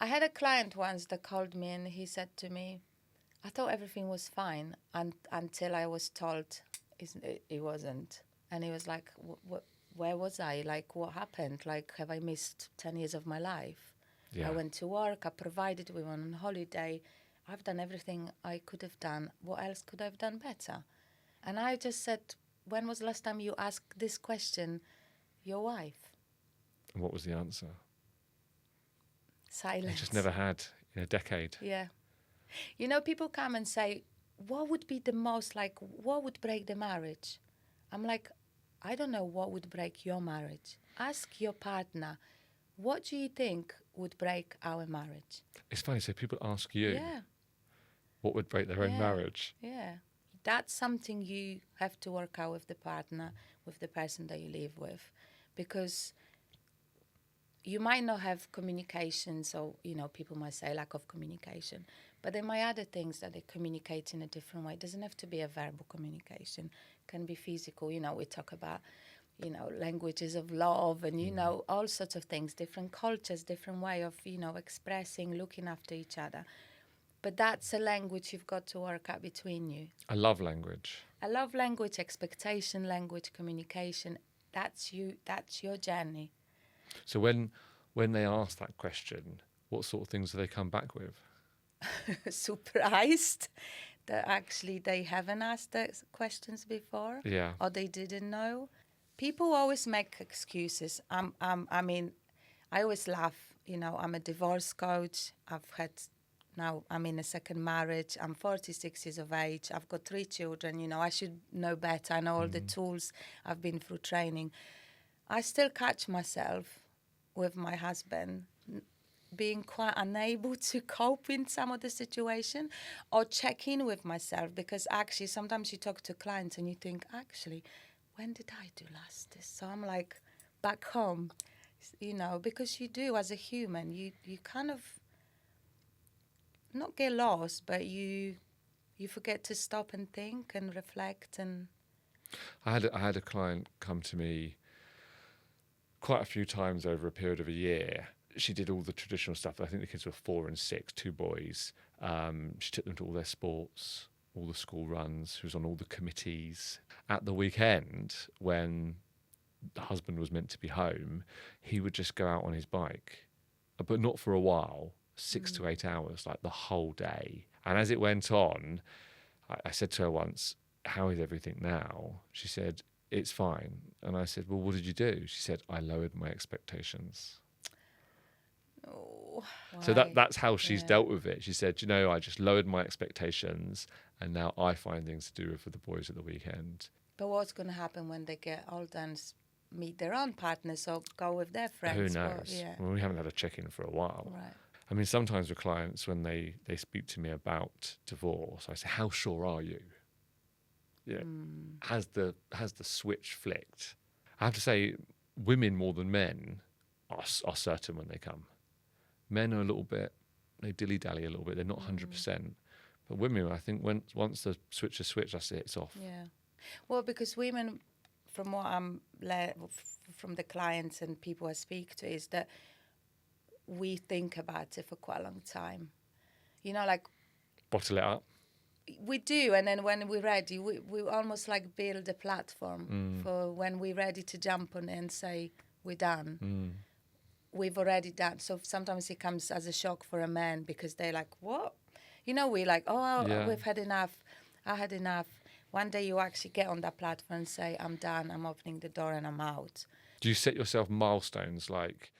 I had a client once that called me and he said to me, I thought everything was fine until I was told it wasn't. And he was like, where was I? Like, what happened? Like, have I missed 10 years of my life? Yeah. I went to work, I provided, we went on holiday. I've done everything I could have done. What else could I have done better? And I just said, when was the last time you asked this question your wife? And what was the answer? Silence. I just never had in a decade. Yeah. You know, people come and say, what would be the most, like, what would break the marriage? I'm like, I don't know what would break your marriage. Ask your partner, what do you think would break our marriage? It's funny, so people ask you Yeah. what would break their own marriage. Yeah. That's something you have to work out with the partner, with the person that you live with. Because you might not have communication, so, you know, people might say lack of communication, but there might other things that they communicate in a different way. It doesn't have to be a verbal communication. It can be physical. You know, we talk about, you know, languages of love and, you know, all sorts of things, different cultures, different way of, you know, expressing, looking after each other. But that's a language you've got to work out between you. I love language. I love language, expectation, language, communication. That's you. That's your journey. So when they ask that question, what sort of things do they come back with? Surprised that actually they haven't asked those questions before. Yeah. Or they didn't know. People always make excuses. I mean, I always laugh. You know, I'm a divorce coach. Now I'm in a second marriage. I'm 46 years of age. I've got 3 children. You know, I should know better. I know all the tools. I've been through training. I still catch myself with my husband being quite unable to cope in some of the situation or check in with myself, because actually sometimes you talk to clients and you think, actually, when did I do last this? So I'm like back home, you know, because you do as a human, you kind of not get lost, but you forget to stop and think and reflect. And I had a client come to me quite a few times over a period of a year. She did all the traditional stuff. I think the kids were 4 and 6, 2 boys. She took them to all their sports, all the school runs. She was on all the committees. At the weekend, when the husband was meant to be home, he would just go out on his bike, but not for a while, 6 to 8 hours, like the whole day. And as it went on, I said to her once, how is everything now? She said, it's fine. And I said, well, what did you do? She said, I lowered my expectations. oh, So why? that's how she's dealt with it. She said, you know, I just lowered my expectations and now I find things to do for the boys at the weekend. But what's going to happen when they get older and meet their own partners or go with their friends? Who knows? Well, we haven't had a check-in for a while. Right. I mean, sometimes with clients, when they speak to me about divorce, I say, how sure are you? Yeah. Has the switch flicked? I have to say, women more than men are certain when they come. Men are a little bit, they dilly-dally a little bit. They're not 100%. But women, I think, once the switch is switched, that's it, it's off. Yeah. Well, because women, from what I'm from the clients and people I speak to, is that we think about it for quite a long time. You know, like Bottle it up. we do, and then when we're ready, we almost like build a platform for when we're ready to jump on it and say, we're done. We've already done. So sometimes it comes as a shock for a man because they're like, what? You know, we're like, we've had enough. I had enough. One day you actually get on that platform and say, I'm done, I'm opening the door and I'm out. Do you set yourself milestones like